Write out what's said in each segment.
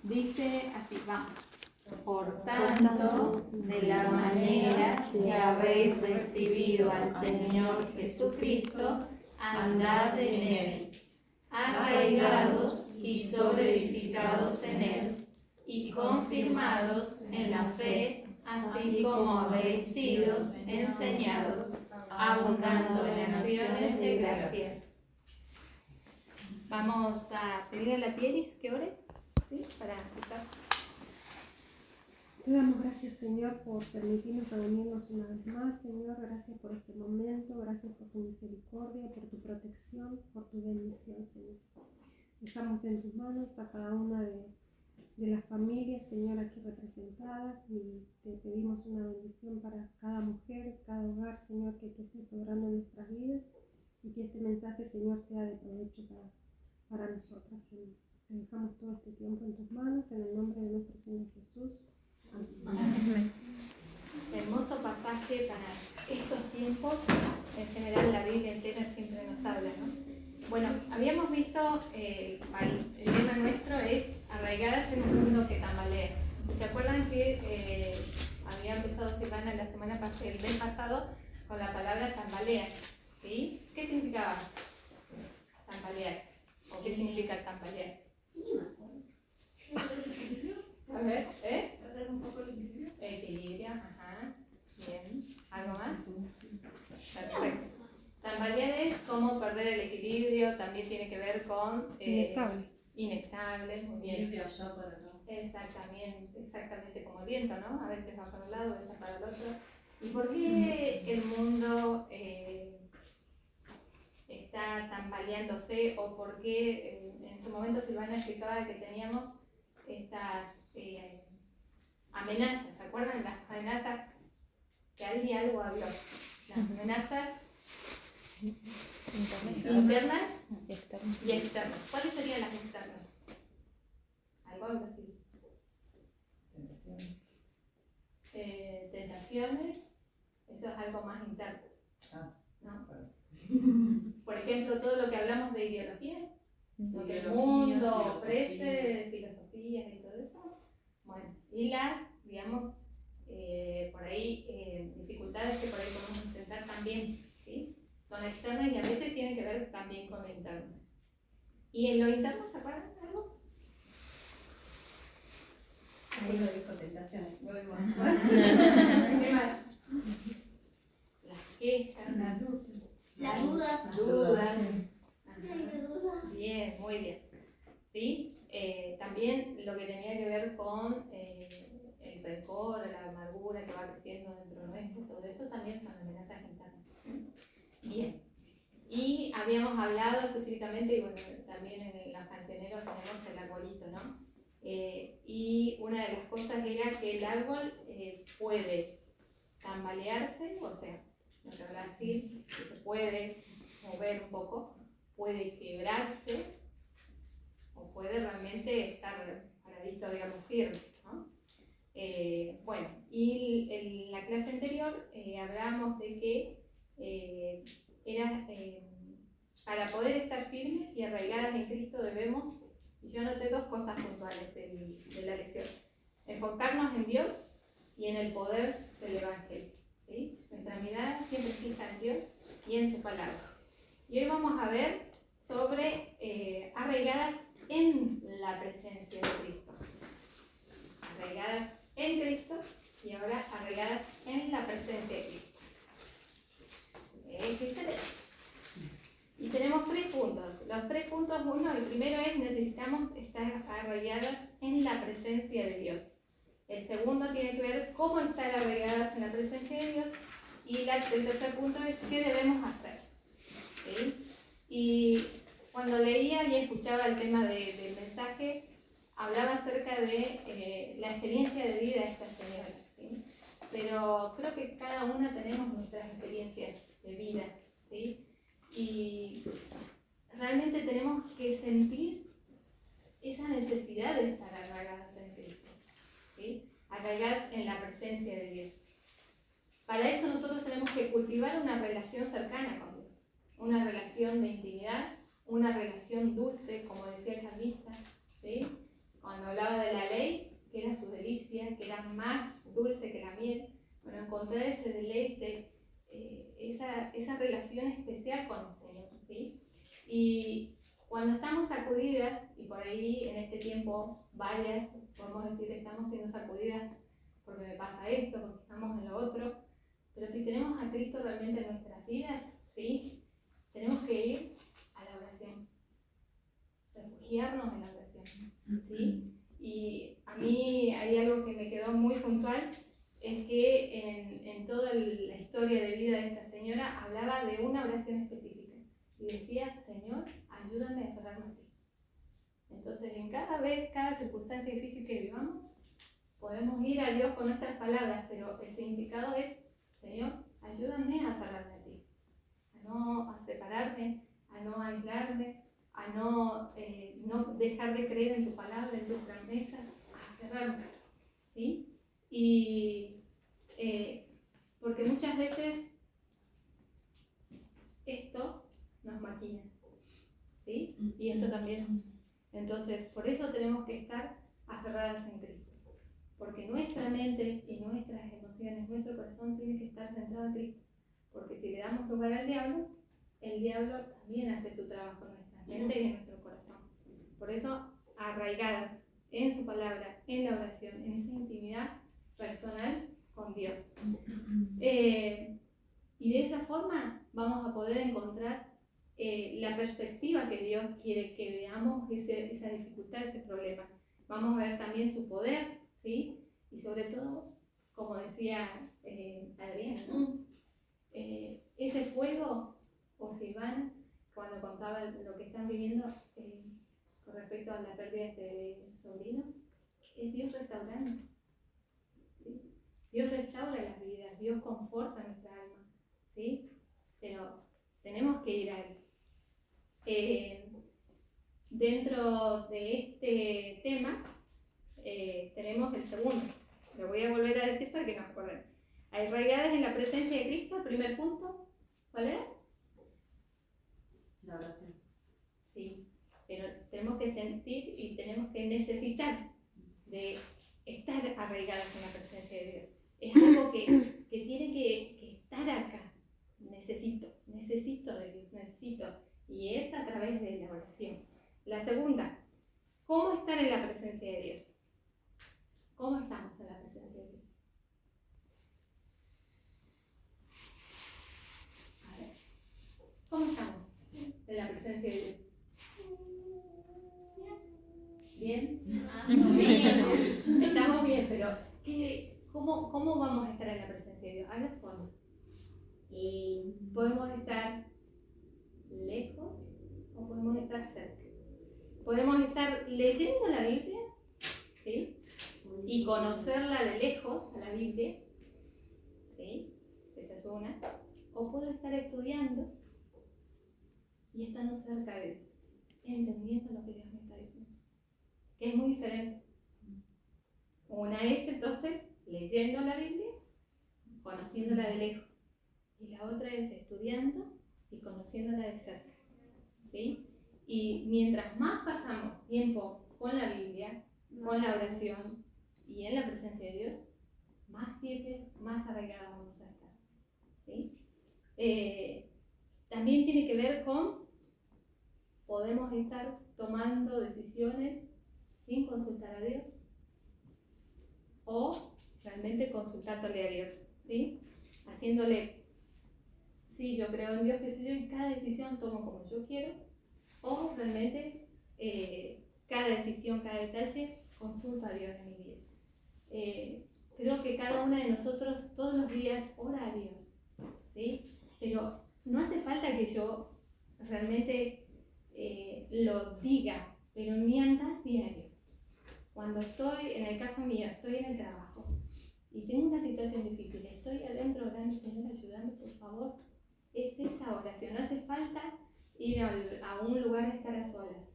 Dice así, vamos. Por tanto, de la manera que habéis recibido al Señor Jesucristo, andad en Él, arraigados y sobreedificados en Él, y confirmados en la fe, así como habéis sido enseñados, abundando en acciones de gracias. Vamos a pedir a la Pieris que ore, ¿sí? Para empezar. Te damos gracias, Señor, por permitirnos reunirnos una vez más. Señor, gracias por este momento, gracias por tu misericordia, por tu protección, por tu bendición, Señor. Dejamos en tus manos a cada una de las familias, Señor, aquí representadas, y te pedimos una bendición para cada mujer, cada hogar, Señor, que tú estés obrando en nuestras vidas, y que este mensaje, Señor, sea de provecho para nosotras, Señor. Te dejamos todo este tiempo en tus manos, en el nombre de nuestro Señor Jesús. Amén. Hermoso pasaje para estos tiempos. En general la Biblia entera siempre nos habla, ¿no? Bueno, habíamos visto, el tema nuestro es arraigadas en un mundo que tambalea. ¿Se acuerdan que había empezado Silvana la semana pasada, el mes pasado, con la palabra tambalea? ¿Sí? ¿Qué significaba tambalear? ¿O qué significa tambalear? A ver, Perder un poco el equilibrio. Equilibrio, ajá. Bien. ¿Algo más? Perfecto. Tambalear es como perder el equilibrio, también tiene que ver con inestable, muy bien. Exactamente como el viento, ¿no? A veces va para un lado, a veces para el otro. ¿Y por qué el mundo está tambaleándose? ¿O por qué en su momento Silvana explicaba que teníamos estas amenazas? ¿Se acuerdan? Las amenazas que alguien algo habló. Las amenazas internas y externas. ¿Cuáles serían las externas? Algo así. Tentaciones, eso es algo más interno, ¿no? Por ejemplo, todo lo que hablamos de ideologías, lo que el mundo ofrece, filosofías y todo eso. Bueno, y las, digamos, por ahí, dificultades que por ahí podemos enfrentar también, ¿sí? Son externas y a veces tienen que ver también con lo interno. ¿Y en lo interno se acuerdan de algo? Ahí lo dijo tentaciones. Lo digo. ¿Qué más? Las quejas. Las dudas. Las dudas. Dudas. Dudas. Bien, muy bien. ¿Sí? También lo que tenía que ver con el rencor, la amargura que va creciendo dentro nuestro, todo eso también son amenazas internas. Bien. Y habíamos hablado específicamente, y bueno, también en los cancioneros tenemos el arbolito, ¿no? Y una de las cosas era que el árbol puede tambalearse, o sea, no te voy a decir que se puede mover un poco, puede quebrarse, o puede realmente estar paradito, digamos, firme, ¿no? Bueno, y en la clase anterior hablábamos de que para poder estar firmes y arraigadas en Cristo debemos, y yo noté dos cosas puntuales de la lección: enfocarnos en Dios y en el poder del Evangelio, ¿sí? Nuestra mirada siempre fija en Dios y en su palabra. Y hoy vamos a ver sobre arraigadas en la presencia de Cristo. Arraigadas en Cristo y ahora arraigadas en la presencia de Cristo. Es diferente. Y tenemos 3 puntos. Los 3 puntos, uno, el primero es: necesitamos estar arraigadas en la presencia de Dios. El segundo tiene que ver cómo estar arraigadas en la presencia de Dios. Y el tercer punto es qué debemos hacer. ¿Sí? Y cuando leía y escuchaba el tema del mensaje, hablaba acerca de la experiencia de vida de estas señoras, ¿sí? Pero creo que cada una tenemos nuestras experiencias de vida, ¿sí? Y realmente tenemos que sentir esa necesidad de estar arraigadas en Cristo, ¿sí? Arraigadas en la presencia de Dios. Para eso nosotros tenemos que cultivar una relación cercana con Dios, una relación de intimidad, una relación dulce, como decía el salmista, ¿sí? Cuando hablaba de la este tiempo varias, podemos decir, estamos siendo sacudidas porque me pasa esto, porque estamos en lo otro, pero si tenemos a Cristo realmente en nuestras vidas, ¿sí? Tenemos que ir a la oración, refugiarnos en la oración, ¿sí? Y a mí hay algo que me quedó muy puntual, es que en toda la historia de vida de esta señora hablaba de una oración específica y decía, Señor, ayúdame a aferrarme a ti. Entonces, en cada circunstancia difícil que vivamos, podemos ir a Dios con nuestras palabras, pero el significado es, Señor, ayúdame a aferrarme a ti, a no separarme, a no aislarme, a no dejar de creer en tu palabra, en tus promesas, a aferrarme, ¿sí? Y porque muchas veces esto nos maquina, ¿sí? Y esto también. Entonces, por eso tenemos que estar aferradas en Cristo, porque nuestra mente y nuestras emociones, nuestro corazón tiene que estar centrado en Cristo, porque si le damos lugar al diablo, el diablo también hace su trabajo en nuestra mente y en nuestro corazón. Por eso, arraigadas en su palabra, en la oración, en esa intimidad personal con Dios. Y de esa forma vamos a poder encontrar la perspectiva que Dios quiere que veamos esa dificultad, ese problema. Vamos a ver también su poder, ¿sí? Y sobre todo, como decía Adriana, ¿no? Ese fuego, o Silvana, cuando contaba lo que están viviendo con respecto a la pérdida de este sobrino, es Dios restaurando, ¿sí? Dios restaura las vidas, Dios conforta nuestra alma, ¿sí? Pero tenemos que ir a Él. Dentro de este tema tenemos el segundo, lo voy a volver a decir para que nos acuerden. Arraigadas en la presencia de Cristo, el primer punto, ¿cuál era? La oración. Sí, pero tenemos que sentir y tenemos que necesitar de estar arraigadas en la presencia de Dios. Es algo que tiene que estar acá. Necesito de Dios, necesito. Y es a través de la oración. La segunda, ¿cómo estar en la presencia de Dios? ¿Cómo estamos en la presencia de Dios? A ver, ¿cómo estamos en la presencia de Dios? ¿Bien? Estamos bien, pero ¿cómo vamos a estar en la presencia de Dios? Hay dos formas. Podemos estar lejos o podemos estar cerca. Podemos estar leyendo la Biblia, ¿sí? Y conocerla de lejos, a la Biblia, ¿sí? Esa es una. O puedo estar estudiando y estando cerca de Dios, entendiendo lo que Dios me está diciendo, que es muy diferente. Una es entonces leyendo la Biblia, conociéndola de lejos, y la otra es estudiando y conociéndola de cerca, ¿sí? Y mientras más pasamos tiempo con la Biblia, con la oración y en la presencia de Dios, más firmes, más arraigados vamos a estar, ¿sí? También tiene que ver con, podemos estar tomando decisiones sin consultar a Dios o realmente consultándole a Dios, ¿sí? Haciéndole, sí, yo creo en Dios, que sé yo, y cada decisión tomo como yo quiero, o realmente cada decisión, cada detalle, consulto a Dios en mi vida. Creo que cada una de nosotros todos los días ora a Dios, ¿sí? Pero no hace falta que yo realmente lo diga, pero en mi andar diario. Cuando estoy, en el caso mío, estoy en el trabajo y tengo una situación difícil, estoy adentro orando, Señor, ayúdame, por favor. Es esa oración, no hace falta ir a un lugar a estar a solas,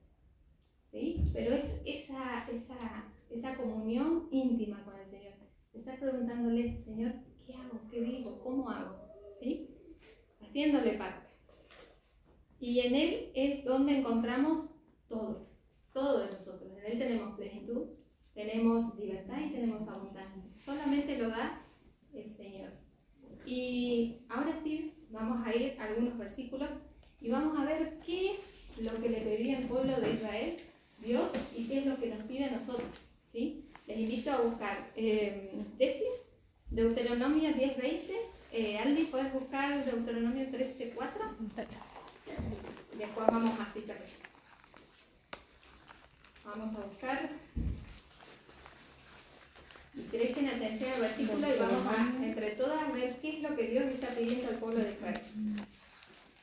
¿sí? Pero es esa comunión íntima con el Señor. Estar preguntándole, Señor, ¿qué hago? ¿Qué digo? ¿Cómo hago? ¿Sí? Haciéndole parte. Y en Él es donde encontramos todo de nosotros. En Él tenemos plenitud, tenemos libertad y tenemos abundancia. Solamente lo da el Señor. Y ahora sí, vamos a ir a algunos versículos y vamos a ver qué es lo que le pedía el pueblo de Israel, Dios, y qué es lo que Jessy, Deuteronomio 10:20. Aldi, ¿puedes buscar Deuteronomio 13:4? Después vamos a citar. Vamos a buscar. Y presten atención al versículo y vamos a, entre todas, ver qué es lo que Dios le está pidiendo al pueblo de Israel.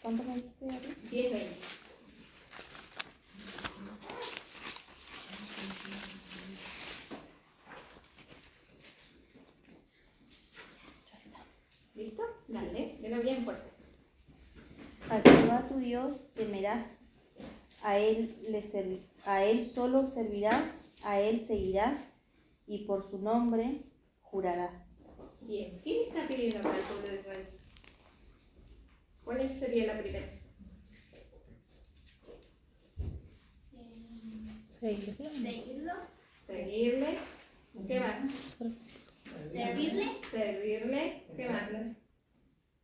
¿Cuántos años tiene? 10:20. ¿Listo? Dale, léelo bien fuerte. A Jehová tu Dios temerás, a él solo servirás, a él seguirás, y por su nombre jurarás. Bien, ¿quién está pidiendo acá al pueblo de Israel? ¿Cuál sería la primera? Seguirlo. Seguirle. ¿Qué más? Servirle. Servirle. ¿Qué más?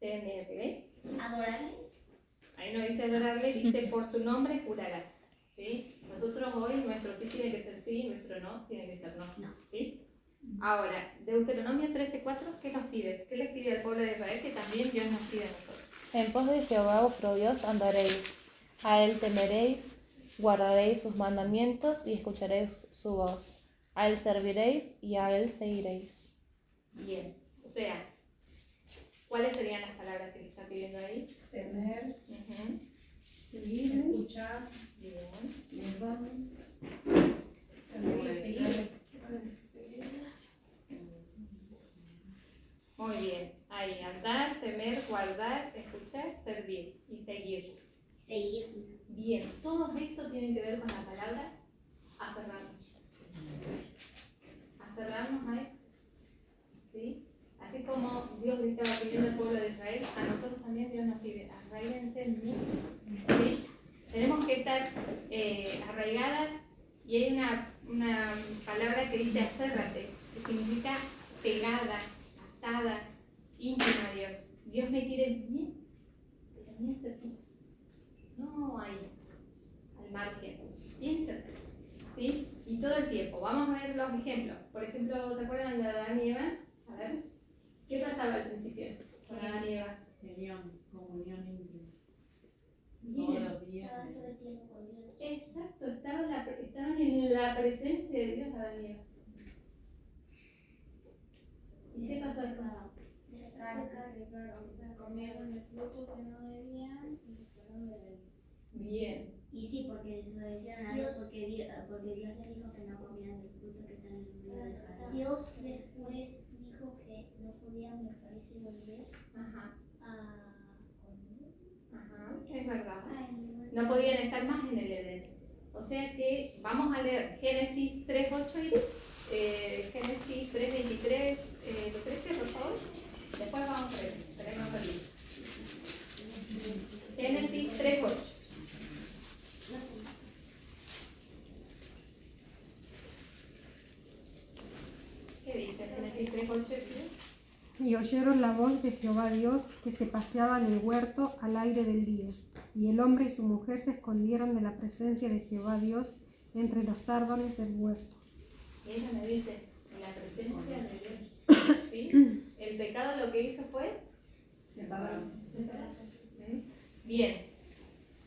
Temerle. Adorarle. Ahí no dice adorarle, dice por su nombre jurarás. ¿Sí? Nosotros hoy, nuestro sí tiene que ser sí, nuestro no tiene que ser no. ¿Sí? Ahora, Deuteronomio 13:4, ¿qué nos pide? ¿Qué les pide al pueblo de Israel? Que también Dios nos pide a nosotros. En pos de Jehová vuestro Dios andaréis, a él temeréis, guardaréis sus mandamientos y escucharéis su voz. A él serviréis y a él seguiréis. Bien, o sea, ¿cuáles serían las palabras que le está pidiendo ahí? Temer, Ujú. seguir, escuchar, Bien. Muy bien. Ahí, andar, temer, guardar, escuchar, servir y seguir. Seguir. Bien, todo esto tiene que ver con la palabra aferrarnos. Aferrarnos a él. ¿Sí? Así como Dios le estaba pidiendo al pueblo de Israel, a nosotros también Dios nos pide, arraíguense en mí. ¿Sí? Tenemos que estar arraigadas y hay una palabra que dice aférrate, que significa pegada, atada, íntima a Dios. Dios me quiere bien, pero bien cerquita. No ahí, al margen, bien cerca. ¿Sí? Y todo el tiempo. Vamos a ver los ejemplos. Por ejemplo, ¿se acuerdan de Adán y Eva? A ver, ¿qué pasaba al principio con Adán y Eva? Tenían comunión íntima Bien. todos los días. Estaba todo el tiempo con Dios. Exacto, estaban en la presencia de Dios Adán y Eva. ¿Y qué pasó después? Comieron el fruto que no debían y se fueron de él. Bien. Y sí, porque desobedecieron a Dios, porque Dios les dijo que no comieran el fruto que está en el medio del jardín. Dios después dijo que no podían dejarse volver Ajá, a comer. ajá, es verdad. Ay, No podían estar más en el Edén. O sea que vamos a leer Génesis 3:8 y Génesis 3:23. ¿Lo crees, por favor? Después vamos a ver. Tenemos aquí. Génesis 3:8. ¿Qué dice Génesis 3:8? Y oyeron la voz de Jehová Dios que se paseaba en el huerto al aire del día. Y el hombre y su mujer se escondieron de la presencia de Jehová Dios entre los árboles del huerto. Y ella me dice, en la presencia de Dios. ¿Sí? El pecado lo que hizo fue separarse. ¿Mm? Bien.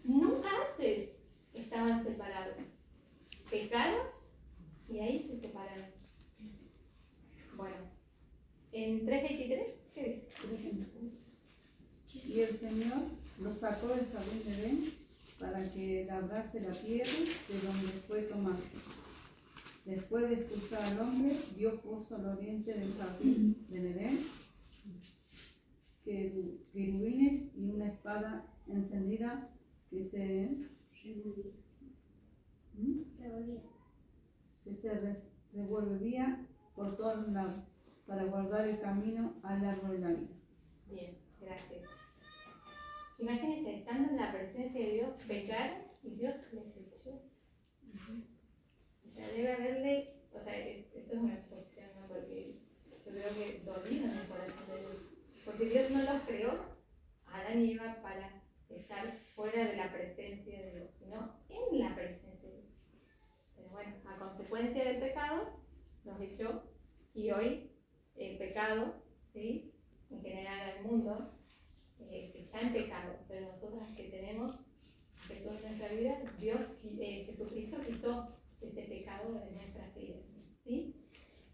Nunca antes estaban separados. Pecaron y ahí se separaron. Bueno, en 3:23, ¿qué dice? Y el Señor los sacó del jardín de Edén para que labrase la tierra de donde fue tomado. Después de expulsar al hombre, Dios puso al oriente del jardín del Edén querubines y una espada encendida que se revolvía por todos lados para guardar el camino al árbol de la vida. Bien, gracias. Imagínense, estando en la presencia de Dios, pecaron y Dios les echó. O sea, debe haberle, o sea, esto es una exposición, ¿no? Porque yo creo que dolido en el corazón de Dios. Porque Dios no los creó, Adán y Eva, para estar fuera de la presencia de Dios, sino en la presencia de Dios. Pero bueno, a consecuencia del pecado, los echó y hoy el pecado, ¿sí? En general el mundo está en pecado, pero nosotros que tenemos Jesús en nuestra vida, Jesucristo quitó ese pecado de nuestras vidas, ¿sí?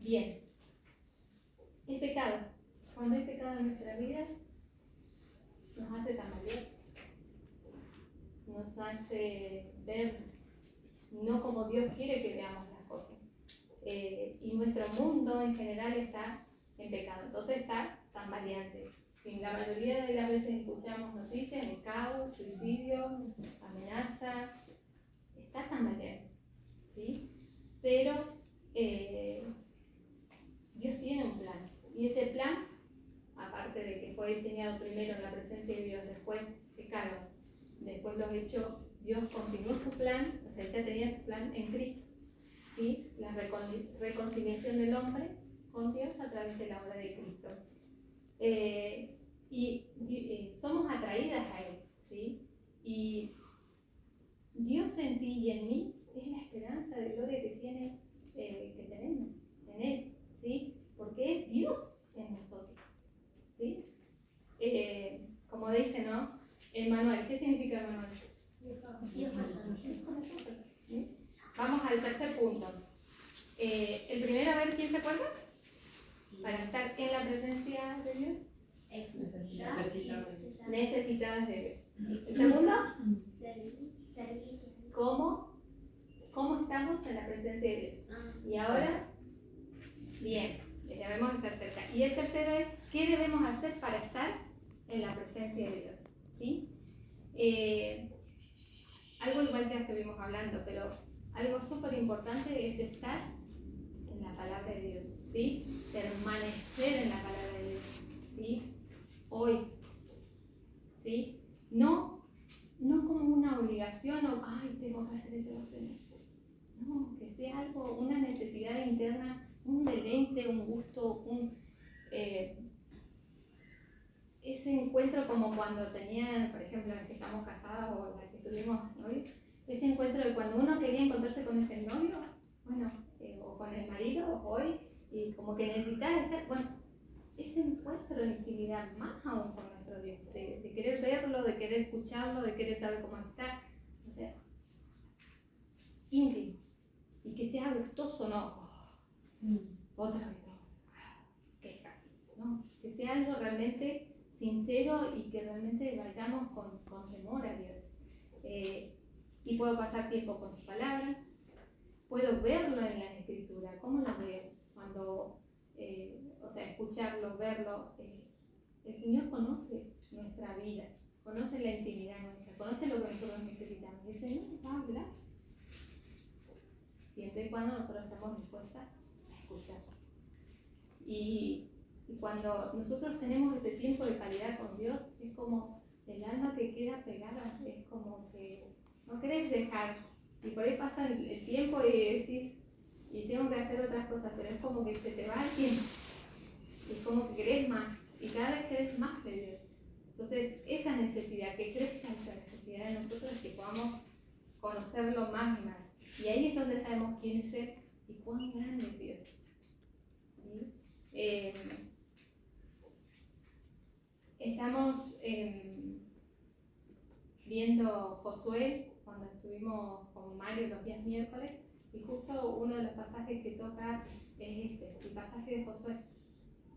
Bien, el pecado, cuando hay pecado en nuestras vidas, nos hace tambalear, nos hace ver no como Dios quiere que veamos las cosas. Y nuestro mundo en general está en pecado, entonces está tambaleante. Sí, la mayoría de las veces escuchamos noticias de caos, suicidio, amenaza, está tambaleante, ¿sí? Pero Dios tiene un plan, y ese plan, aparte de que fue diseñado primero en la presencia de Dios, después pecaron, después los echó, Dios continuó su plan, o sea, Él ya tenía su plan en Cristo, ¿sí? La reconciliación del hombre con Dios a través de la obra de Cristo. Somos atraídas a Él, ¿sí? Y Dios en ti y en mí es la esperanza de gloria que tenemos en Él, ¿sí? Porque es Dios en nosotros, ¿sí? Como dice, ¿no? Emmanuel, ¿qué significa Emmanuel? Dios con nosotros. ¿Sí? Vamos al tercer punto. El primero, a ver, ¿quién se acuerda? Para estar en la presencia de Dios, necesitadas de Dios. El segundo, ¿cómo estamos en la presencia de Dios? Y ahora, bien, debemos estar cerca. Y el tercero es, ¿qué debemos hacer para estar en la presencia de Dios? ¿Sí? Algo igual ya estuvimos hablando, pero algo súper importante es estar en la palabra de Dios, ¿sí? Permanecer en la palabra de Dios, ¿sí? Hoy, ¿sí? No como una obligación o, ay, tengo que hacer el devocional. No, que sea algo, una necesidad interna, un deleite, un gusto, ese encuentro como cuando tenían, por ejemplo, las que estamos casadas o las que estuvimos novios, ese encuentro de cuando uno quería encontrarse con ese novio, bueno, o con el marido hoy, y como que necesitaba estar, bueno, ese encuentro de intimidad más aún con nuestro Dios, de querer verlo, de querer escucharlo, de querer saber cómo está, o sea, íntimo, y que sea gustoso, no, otra vez, queja, no, que sea algo realmente sincero y que realmente vayamos con temor a Dios. Y puedo pasar tiempo con su palabra, puedo verlo en la escritura, ¿cómo lo veo? Cuando, escucharlo, verlo, el Señor conoce nuestra vida, conoce la intimidad nuestra, conoce lo que nosotros necesitamos, y el Señor nos va a hablar, siempre y cuando nosotros estamos dispuestas a escuchar. Y cuando nosotros tenemos ese tiempo de calidad con Dios, es como el alma que queda pegada, es como que no querés dejar, y por ahí pasa el tiempo y decís, y tengo que hacer otras cosas, pero es como que se te va el tiempo, es como que querés más, y cada vez querés más de Dios. Entonces, esa necesidad, que crezca esa necesidad de nosotros, es que podamos conocerlo más y más. Y ahí es donde sabemos quién es Él y cuán grande es Dios. ¿Sí? Estamos viendo Josué cuando estuvimos con Mario los días miércoles, y justo uno de los pasajes que toca es el pasaje de Josué.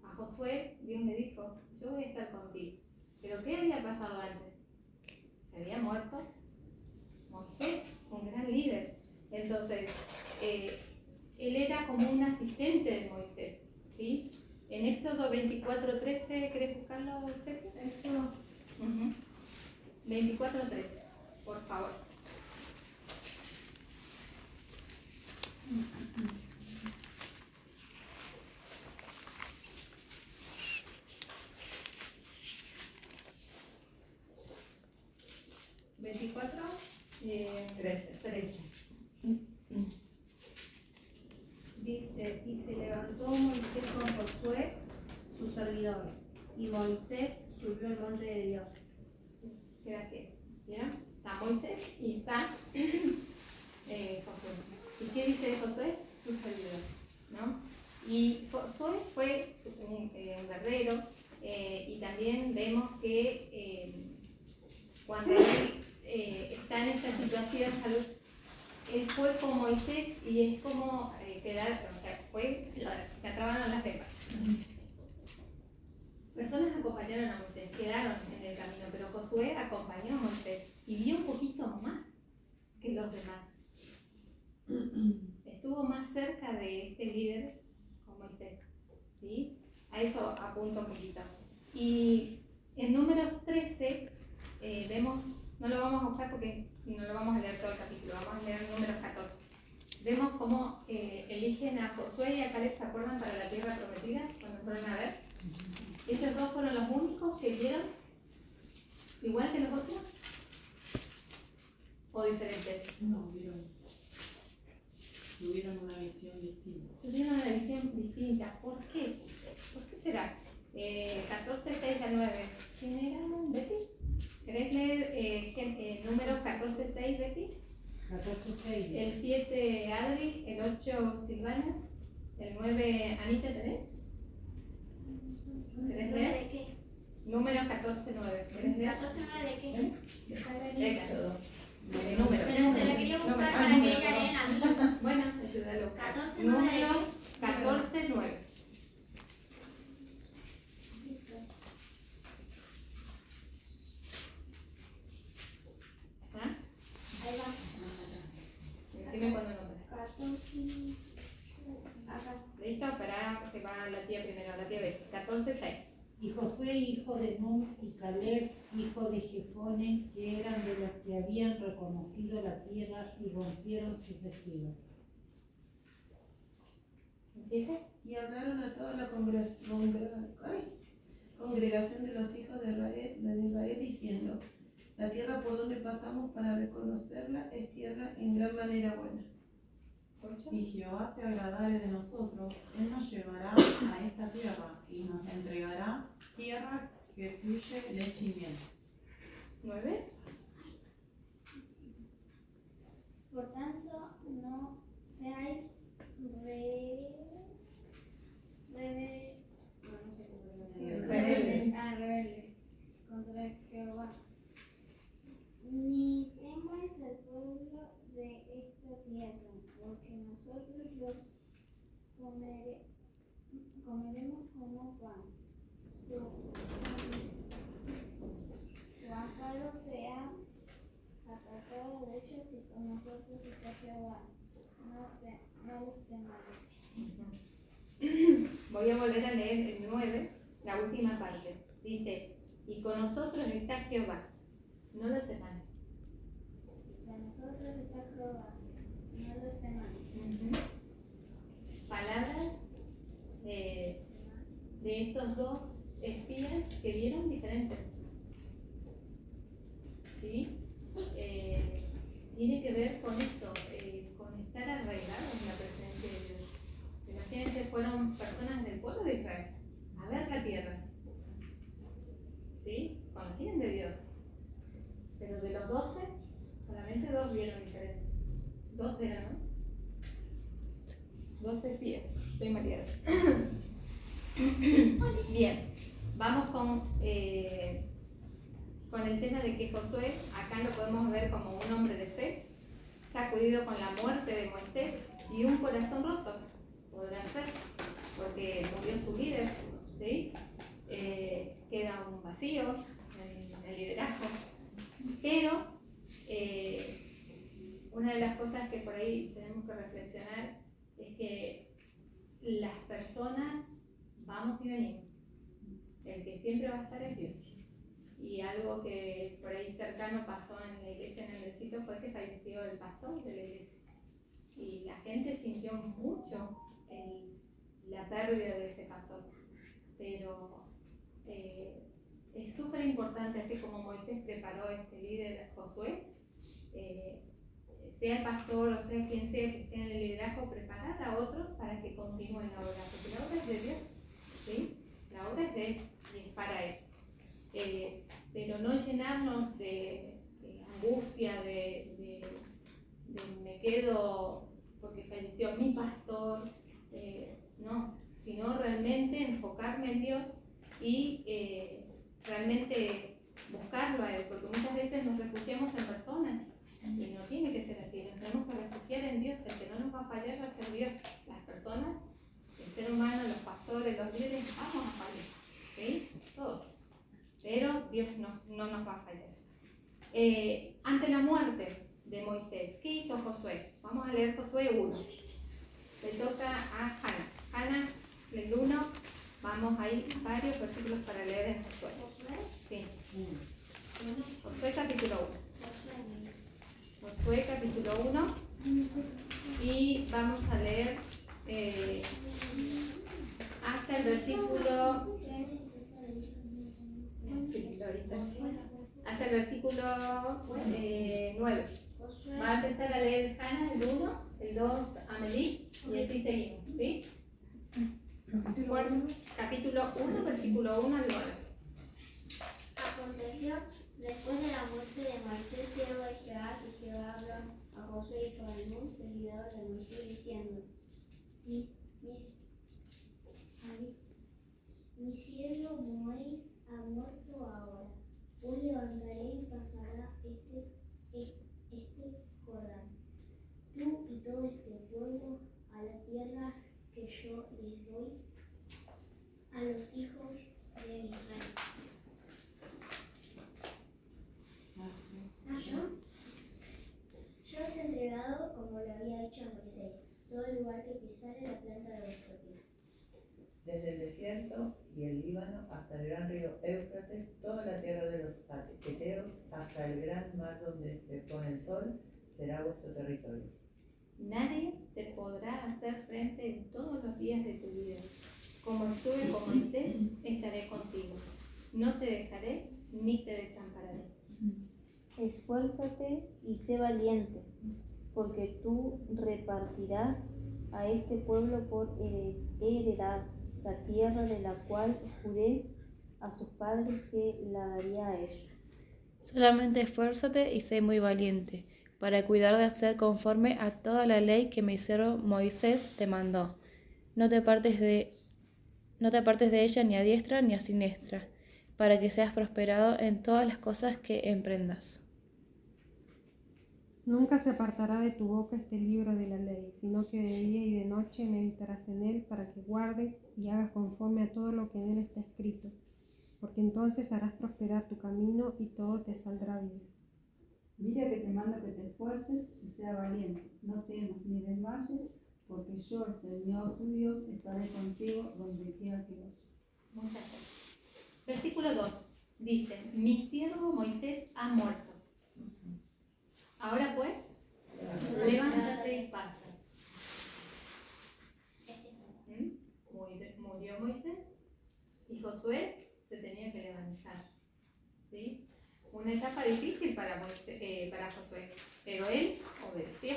A Josué Dios le dijo, yo voy a estar contigo. ¿Pero qué había pasado antes? Se había muerto Moisés, un gran líder. Entonces, él era como un asistente de Moisés, ¿sí? En Éxodo 24:13, ¿querés buscarlo, Ceci? Éxodo 24:13, por favor. Dice, y se levantó Moisés con Josué, su servidor, y Moisés subió al monte de Dios. Gracias. ¿Vieron? Está Moisés y está Josué. ¿Y qué dice Josué? Su servidor, ¿no? Y Josué fue un guerrero, y también vemos que cuando él está en esta situación, él fue con Moisés y es como fue que atrabaron las pepas. Personas acompañaron a Moisés, quedaron en el camino, pero Josué acompañó a Moisés y vio un poquito más que los demás. Estuvo más cerca de este líder con Moisés, ¿sí? A eso apunto un poquito. Y en Números 13 vemos, no lo vamos a buscar porque no lo vamos a leer todo el capítulo, vamos a leer Números 14. Vemos cómo eligen a Josué y a Caleb, ¿se acuerdan? Para la tierra prometida, cuando fueron a ver. Ellos dos fueron los únicos que vieron igual que los otros, o diferentes. No, tuvieron una visión distinta. Tuvieron una visión distinta. ¿Por qué? ¿Por qué será? 14, 6 al 9. ¿Quién era? ¿Betty? ¿Querés leer Números 14, 6, Betty? 14, 6. El 7, Adri. El 8, Silvana. El 9, Anita, ¿tenés? ¿Querés leer? ¿De qué? Números 14, 9. ¿Querés leer? 14 de qué? Éxodo. Números. Pero se la quería buscar para que ella lea la mía. Bueno, ayúdalo. 14, 9 de Números qué? 14, 9. ¿Ah? Ahí va. Decime cuando nombres. 14. Acá. ¿Listo? Para que va la tía primero, la tía B. 14, 6. Y Josué, hijo de Nun, y Caleb, hijo de Jefone, que eran de los que habían reconocido la tierra y rompieron sus vestidos. ¿7? Y hablaron a toda la congregación de los hijos de Israel diciendo: la tierra por donde pasamos para reconocerla es tierra en gran manera buena. Si Jehová se agradare de nosotros, Él nos llevará a esta tierra y nos entregará tierra que fluye leche y miel. 9. Por tanto, no seáis rebeldes contra Jehová, ni temáis al pueblo de esta tierra, porque nosotros los comeremos como pan. Tu amparo sea apartado de ellos, y con nosotros está Jehová. No los temáis. Voy a volver a leer el 9, la última parte. Dice: y con nosotros está Jehová, no lo temáis. Con nosotros está Jehová, no los temáis. Palabras de estos dos espías que vieron diferentes. ¿Sí? Tiene que ver con esto, con estar arraigados en la presencia de Dios. Imagínense, fueron personas del pueblo de Israel a ver la tierra. ¿Sí? Conocían de Dios. Pero de los 12, solamente 2 vieron diferente. 12 eran, ¿no? 12 espías. Estoy mareada. Bien, vamos con el tema de que Josué, acá lo podemos ver como un hombre de fe, sacudido con la muerte de Moisés y un corazón roto, podrá ser, porque murió su líder, ¿sí? Queda un vacío en el liderazgo. Pero una de las cosas que por ahí tenemos que reflexionar es que las personas vamos y venimos. El que siempre va a estar es Dios. Y algo que por ahí cercano pasó en la iglesia en el Besito fue que falleció el pastor de la iglesia. Y la gente sintió mucho la pérdida de ese pastor. Pero es súper importante, así como Moisés preparó este líder Josué, sea el pastor o sea quien sea que esté en el liderazgo, preparar a otros para que continúen la obra. Porque la obra es de Dios, ¿sí? La obra es de Él y es para Él. Pero no llenarnos de angustia, de me quedo porque falleció mi pastor, no, sino realmente enfocarme en Dios y realmente buscarlo a Él, porque muchas veces nos refugiamos en personas y no tiene que ser así, nos tenemos que refugiar en Dios. El que no nos va a fallar va a ser Dios. Las personas, el ser humano, los pastores, los líderes, vamos a fallar, ¿sí? Todos, pero Dios no nos va a fallar. Ante la muerte de Moisés, ¿qué hizo Josué? Vamos a leer Josué 1. Le toca a Hannah. Hannah, el 1, vamos a ir varios versículos para leer en Josué. Sí. Josué capítulo 1. Josué capítulo 1 y vamos a leer hasta el versículo hasta el versículo 9. Va a empezar a leer Hannah el 1, el 2 Amelie y así seguimos, ¿sí? Capítulo 1, versículo 1 al 9. Aconteció después de la muerte de Moisés, siervo de Jehová, que Jehová habló a Josué hijo de Nun, seguidor de Moisés, diciendo: Mi siervo Moisés ha muerto ahora. Hoy levantaré y pasará este Jordán, tú y todo este pueblo, a la tierra que yo les doy a los hijos de Israel. Yo os he entregado, como lo había hecho a Moisés, todo lugar que pisare la planta de vuestro pie. Desde el desierto y el Líbano hasta el gran río Éufrates, toda la tierra de los Heteos, hasta el gran mar donde se pone el sol, será vuestro territorio. Nadie te podrá hacer frente en todos los días de tu vida. Como estuve con Moisés, estaré contigo. No te dejaré ni te desampararé. Esfuérzate y sé valiente, porque tú repartirás a este pueblo por heredad la tierra de la cual juré a sus padres que la daría a ellos. Solamente esfuérzate y sé muy valiente, para cuidar de hacer conforme a toda la ley que mi siervo Moisés te mandó. No te apartes de ella ni a diestra ni a siniestra, para que seas prosperado en todas las cosas que emprendas. Nunca se apartará de tu boca este libro de la ley, sino que de día y de noche meditarás en él, para que guardes y hagas conforme a todo lo que en él está escrito, porque entonces harás prosperar tu camino y todo te saldrá bien. Mira que te mando que te esfuerces y sea valiente, no temas ni desmayes, porque yo, el Señor tu Dios, estaré contigo donde quiera que vayas. Muchas gracias. Versículo 2 dice: mi siervo Moisés ha muerto. Ahora pues, levántate y pasa. Murió Moisés y Josué se tenía que levantar, ¿sí? Una etapa difícil para Josué, pero él obedeció.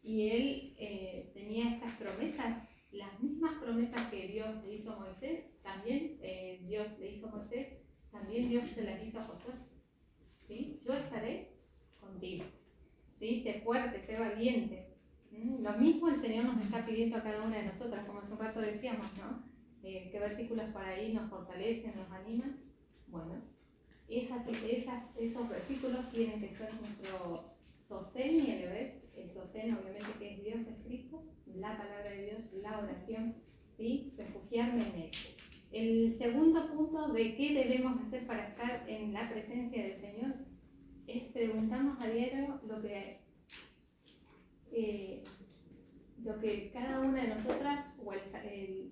Y él tenía estas promesas, las mismas promesas que Dios le hizo a Moisés, también Dios le hizo a Moisés, también Dios se las hizo a Josué. ¿Sí? Yo estaré contigo. ¿Sí? Sé fuerte, sé valiente. Lo mismo el Señor nos está pidiendo a cada una de nosotras, como hace un rato decíamos, ¿no? ¿Qué versículos por ahí nos fortalecen, nos animan? Bueno, esos versículos tienen que ser nuestro sostén, y a la vez el sostén obviamente que es Dios escrito, la palabra de Dios, la oración, ¿sí? Refugiarme en Él. El segundo punto de qué debemos hacer para estar en la presencia del Señor es preguntarnos a diario lo que cada una de nosotras, o el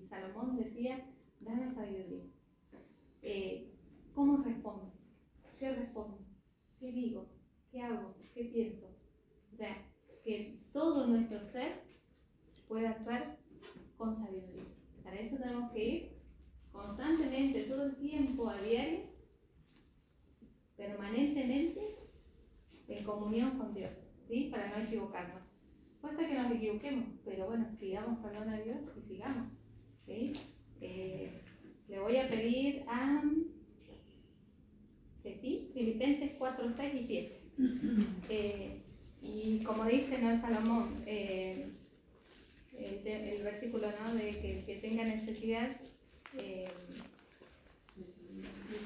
Salomón decía: dame sabiduría. ¿Cómo respondo? ¿Qué respondo? ¿Qué digo? ¿Qué hago? ¿Qué pienso? O sea, que todo nuestro ser pueda actuar con sabiduría. Para eso tenemos que ir constantemente, todo el tiempo, a diario, permanentemente, en comunión con Dios, ¿sí? Para no equivocarnos. Puede ser que nos equivoquemos, pero bueno, pidamos perdón a Dios y sigamos, ¿sí? Le voy a pedir a Ceci, Filipenses 4, 6 y 7. Y como dice, ¿no?, Salomón, el versículo ¿no? De que el que tenga necesidad de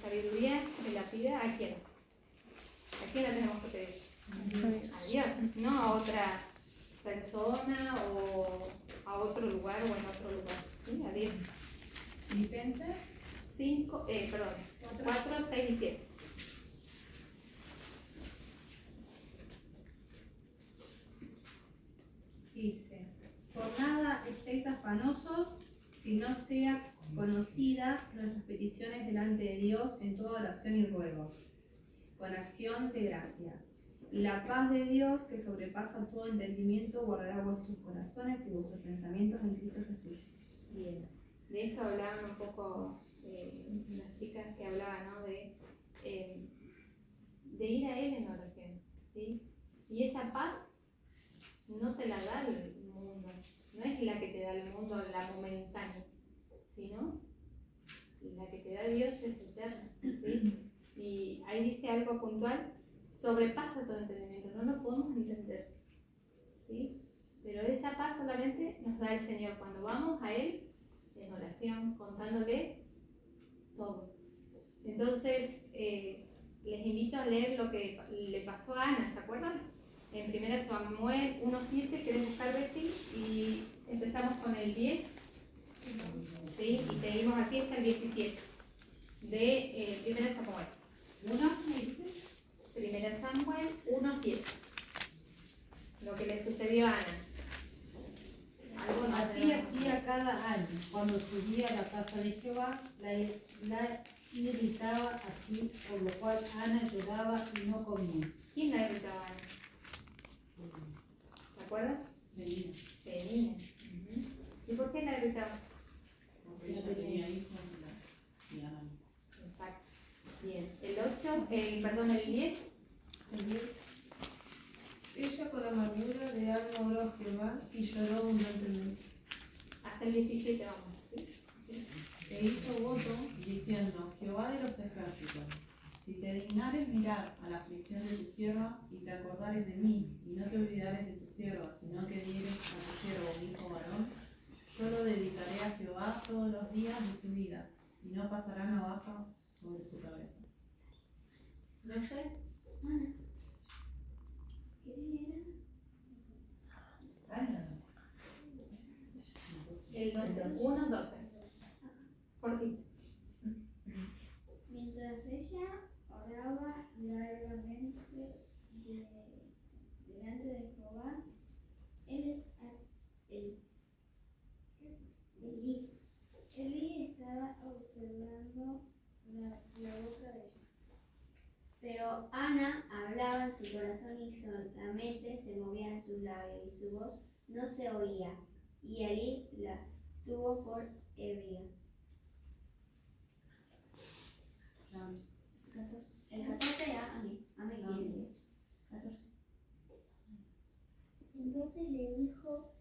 sabiduría se la pida ¿a quién? ¿A quién la tenemos que pedir? A Dios, no a otra persona o a otro lugar o en otro lugar, ¿sí? A Dios. Filipenses 4, 6 y 7. Dice, por nada estéis afanosos, si no sean conocidas nuestras peticiones delante de Dios en toda oración y ruego, con acción de gracia. Y la paz de Dios, que sobrepasa todo entendimiento, guardará vuestros corazones y vuestros pensamientos en Cristo Jesús. Bien. De esto hablaban un poco las chicas que hablaban, ¿no? De ir a Él en oración, ¿sí? Y esa paz no te la da el mundo, no es la que te da el mundo, la momentánea, sino la que te da Dios es eterna, ¿sí? Y ahí dice algo puntual, sobrepasa todo entendimiento, no lo podemos entender, ¿sí? Pero esa paz solamente nos da el Señor cuando vamos a Él en oración, contándole todo. Entonces, les invito a leer lo que le pasó a Ana, ¿se acuerdan? En 1 Samuel 1:7, ¿querés buscar, Betty? Y empezamos con el 10, ¿sí? Y seguimos así hasta el 17 de 1 Samuel. 1 Samuel 1:7. Lo que le sucedió a Ana. Así hacía cada año, cuando subía a la casa de Jehová, la irritaba así, por lo cual Ana lloraba y no comía. ¿Quién la irritaba a Ana? ¿Se acuerdan? Penina. ¿Y por qué la irritaba? Porque ella tenía hijos y Ana. Exacto. Bien. El 10. El 10. Ella con amargura de alma oró a Jehová y lloró abundantemente. Hasta el 17 vamos, ¿sí? E hizo voto diciendo, Jehová de los ejércitos, si te dignares mirar a la aflicción de tu sierva y te acordares de mí, y no te olvidares de tu sierva, sino que dieres a tu siervo un hijo varón, yo lo dedicaré a Jehová todos los días de su vida, y no pasará navaja sobre su cabeza. ¿No sé? El 1:12. Cortito. Mientras ella oraba largamente delante de Jehová, Elí estaba observando la boca de ella. Pero Ana hablaba en su corazón y solamente se movían sus labios y su voz no se oía. Y Elí la tuvo por ebria. El 14 a mí. 14. Entonces le dijo,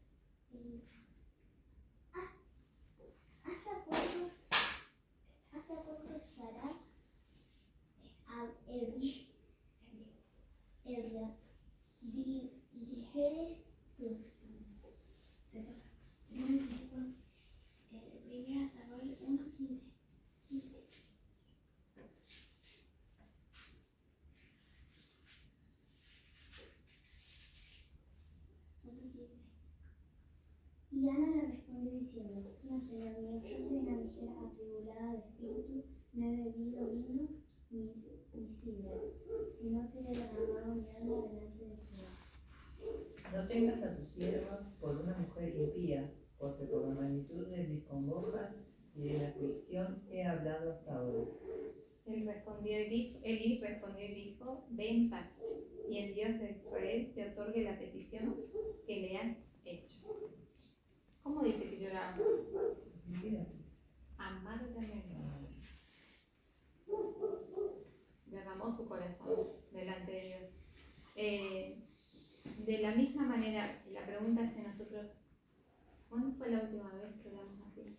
¿hasta cuándo estarás ebria? Dijeres tú. Te toca. Primera Samuel 1:15. Y Ana le respondió diciendo, no, señor mío, yo soy una mujer atribulada de espíritu, no he bebido vino ni sidra, sino que he derramado mi alma delante de Jehová. No tengas a tu sierva por una mujer impía, porque por la magnitud de mis congojas y de la aflicción he hablado hasta ahora. Elí respondió y dijo, ve en paz, y el Dios de Israel te otorgue la petición que le has hecho. ¿Cómo dice que lloraba? Amargamente. Derramó su corazón delante de Dios. De la misma manera, la pregunta es en nosotros, ¿cuándo fue la última vez que oramos así?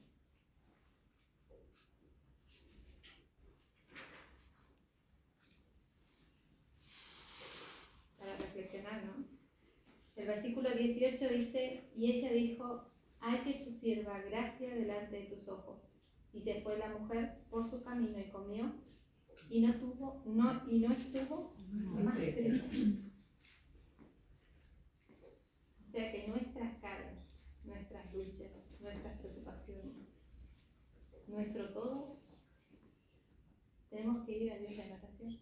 Para reflexionar, ¿no? El versículo 18 dice, y ella dijo, halle tu sierva gracia delante de tus ojos. Y se fue la mujer por su camino y comió, y no estuvo más triste. O sea que nuestras cargas, nuestras luchas, nuestras preocupaciones, nuestro todo, tenemos que ir a Dios en oración.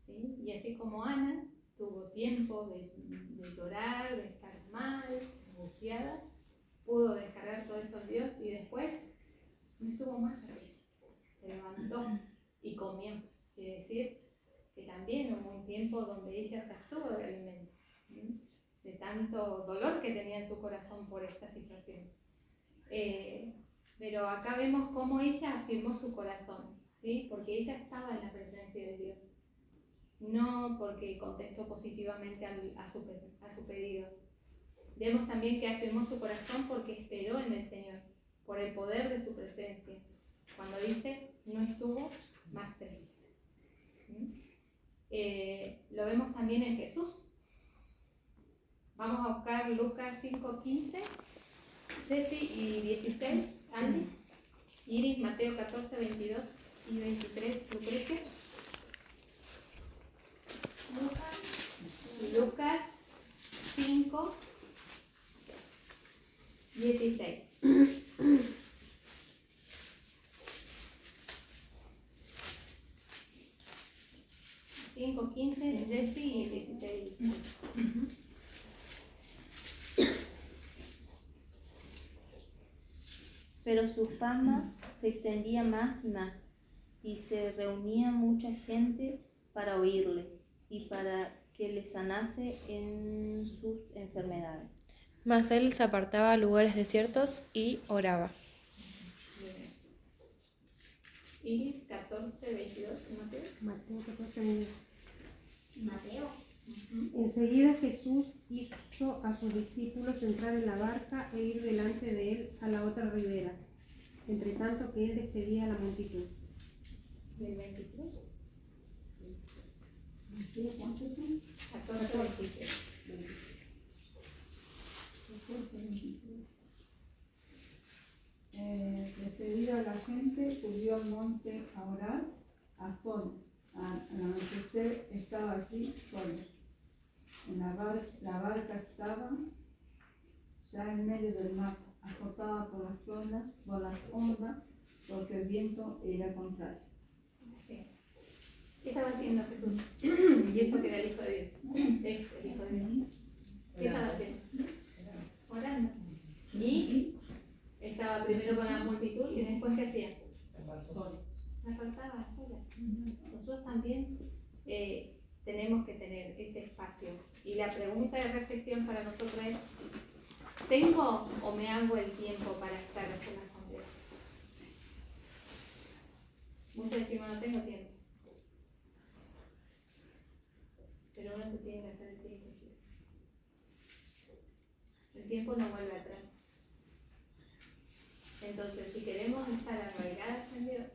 ¿Sí? Y así como Ana tuvo tiempo de llorar, de estar mal, angustiada, pudo descargar todo eso en Dios y después no estuvo más así. Se levantó y comió. Quiere decir que también hubo un tiempo donde ella se abstuvo del alimento, de tanto dolor que tenía en su corazón por esta situación. Pero acá vemos cómo ella afirmó su corazón, ¿sí? Porque ella estaba en la presencia de Dios, no porque contestó positivamente a su pedido. Vemos también que afirmó su corazón porque esperó en el Señor, por el poder de su presencia. Cuando dice, no estuvo más triste. Lo vemos también en Jesús. Vamos a buscar Lucas 5:15, Ceci y 16, Andy, Iris, Mateo 14, 22 y 23, Lucrecia. Lucas 5, 16. 5:15, Jessy y 16. Pero su fama se extendía más y más, y se reunía mucha gente para oírle y para que le sanase en sus enfermedades. Mas él se apartaba a lugares desiertos y oraba. Iris 14, 22, Mateo. Mateo 14, 22. Mateo. Enseguida Jesús hizo a sus discípulos entrar en la barca e ir delante de él a la otra ribera, entre tanto que él despedía a la multitud. ¿Del 23? ¿Cuántos son? 14, 23. Despedida a la gente, subió al monte a orar a solas. Al anochecer estaba allí solo. La barca estaba ya en medio del mar, azotada por las ondas, porque el viento era contrario. Sí. ¿Qué estaba haciendo Jesús? Y eso que era el Hijo de Dios. Es el Hijo de Dios. ¿Qué estaba haciendo? Orando. Y estaba primero con la multitud y después ¿qué hacía? Se apartaba sola. Nosotros también tenemos que tener ese espacio. Y la pregunta de reflexión para nosotros es, ¿tengo o me hago el tiempo para estar a solas con Dios? Muchos decimos, no tengo tiempo. Pero uno se tiene que hacer el tiempo, chicos. El tiempo no vuelve atrás. Entonces, si queremos estar arraigadas en Dios,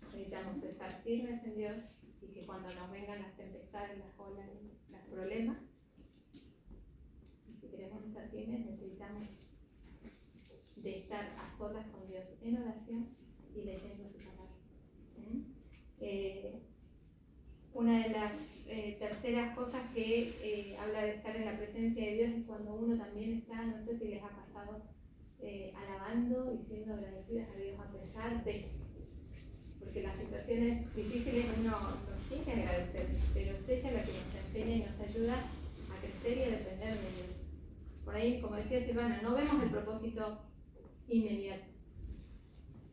necesitamos estar firmes en Dios y que cuando nos vengan las tempestades, las olas, los problemas, y si queremos estar firmes, necesitamos de estar a solas con Dios en oración y leyendo su palabra. Una de las terceras cosas que habla de estar en la presencia de Dios es cuando uno también está, no sé si les ha pasado, alabando y siendo agradecidas a Dios a pesar de, porque las situaciones difíciles uno nos tiene que agradecer, pero es ella la que nos enseña y nos ayuda a crecer y a depender de Dios. Por ahí, como decía Silvana, no vemos el propósito inmediato,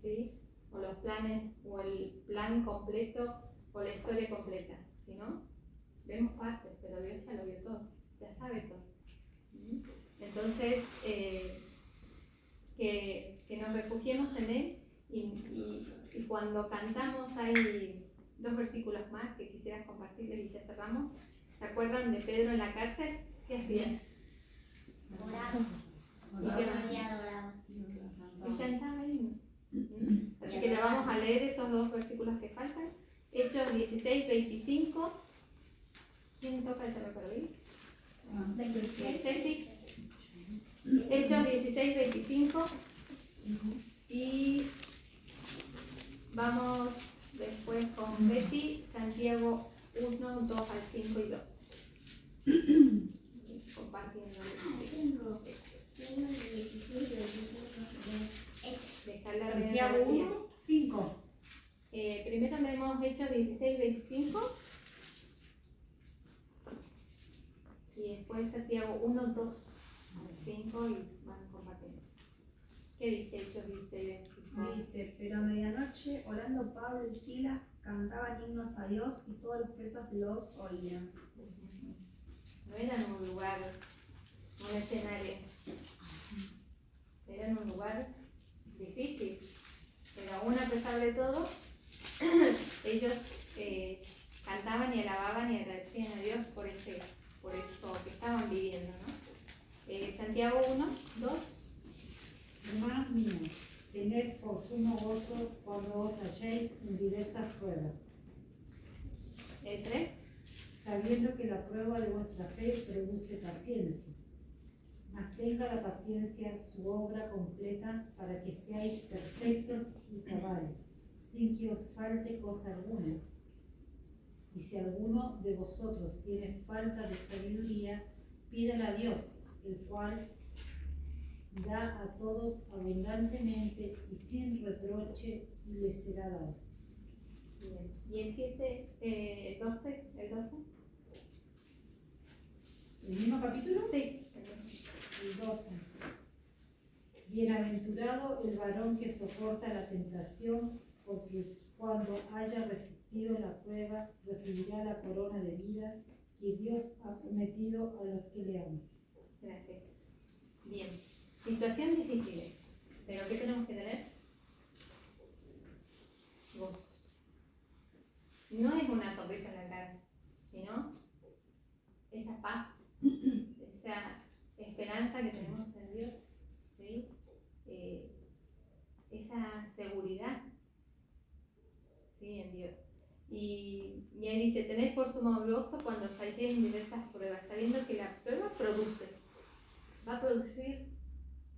¿sí? O los planes, o el plan completo, o la historia completa, ¿no? Vemos partes, pero Dios ya lo vio todo, ya sabe todo. Entonces, que nos refugiemos en Él y cuando cantamos hay 2 versículos más que quisieras compartirles y ya cerramos. ¿Se acuerdan de Pedro en la cárcel? ¿Qué hacía? Oraba. Y adoraba. Y cantaba himnos. Así que le vamos a leer esos 2 versículos que faltan. Hechos 16, 25. ¿Quién toca el tema para hoy? ¿26? Ceci. Hechos 16, 25. Y vamos después con Betty, Santiago 1, 2 al 5 y 2. Compartiendo. Tengo 1, 16 y 25 de Hechos. Dejar la Santiago 1, 5. Primero leemos Hechos 16, 25. Y después Santiago 1, 2 al 5 y van compartiendo. ¿Qué dice Hechos 16, 25? Dice, pero a medianoche, orando Pablo y Silas, cantaban himnos a Dios y todos los presos los oían. No era en un lugar, un escenario. Era en un lugar difícil. Pero aún a pesar de todo, ellos cantaban y alababan y agradecían a Dios por eso que estaban viviendo, ¿no? Santiago 1, 2. Hermanos míos, tened por sumo gozo cuando os halléis en diversas pruebas, El 3. sabiendo que la prueba de vuestra fe produce paciencia. Mas tenga la paciencia su obra completa para que seáis perfectos y cabales, sin que os falte cosa alguna. Y si alguno de vosotros tiene falta de sabiduría, pídala a Dios, el cual da a todos abundantemente y sin reproche, y le será dado. Bien. ¿Y el 7, el 12? ¿El mismo capítulo? Sí. El 12. Bienaventurado el varón que soporta la tentación, porque cuando haya resistido la prueba, recibirá la corona de vida que Dios ha prometido a los que le aman. Gracias. Bien. Situación difícil. ¿Pero qué tenemos que tener? Gozo. No es una sonrisa en la cara, sino esa paz, esa esperanza que tenemos en Dios, ¿sí? Esa seguridad, ¿sí? En Dios. Y ahí dice, tened por sumo gozo cuando os halléis en diversas pruebas, sabiendo que la prueba va a producir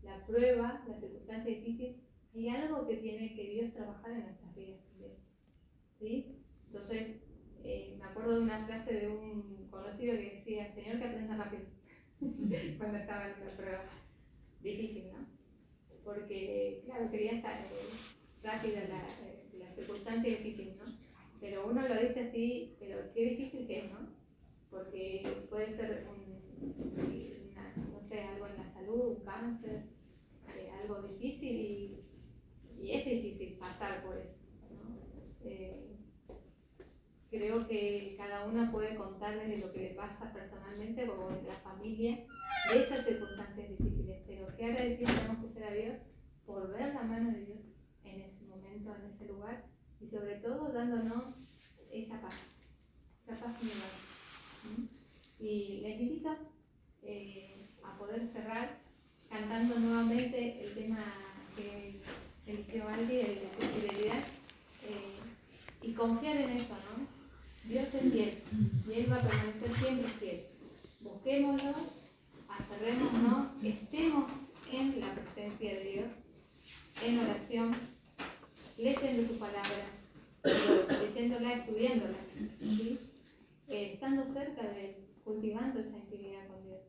la prueba, la circunstancia difícil, hay algo que tiene que Dios trabajar en nuestras vidas también, ¿sí? Entonces, me acuerdo de una frase de un conocido que decía, Señor, que aprenda rápido, cuando estaba en una prueba difícil, ¿no? Porque, claro, quería estar rápida la circunstancia difícil, ¿no? Pero uno lo dice así, pero qué difícil que es, ¿no? Porque puede ser no sé, algo en la salud, un cáncer, algo difícil y es difícil pasar por eso, ¿no? Creo que cada una puede contar desde lo que le pasa personalmente o en la familia de esas circunstancias difíciles, pero qué agradecidos tenemos que ser a Dios por ver la mano de Dios en ese momento, en ese lugar, y sobre todo dándonos esa paz en el alma. Y les invito a poder cerrar cantando nuevamente el tema que eligió Aldi de la fidelidad, y confiar en eso, ¿no? Dios es fiel y Él va a permanecer siempre fiel. Busquémoslo, aferrémonos, estemos en la presencia de Dios, en oración, leyendo su palabra, leyéndola, estudiándola, ¿sí? Estando cerca de Él, cultivando esa intimidad con Dios.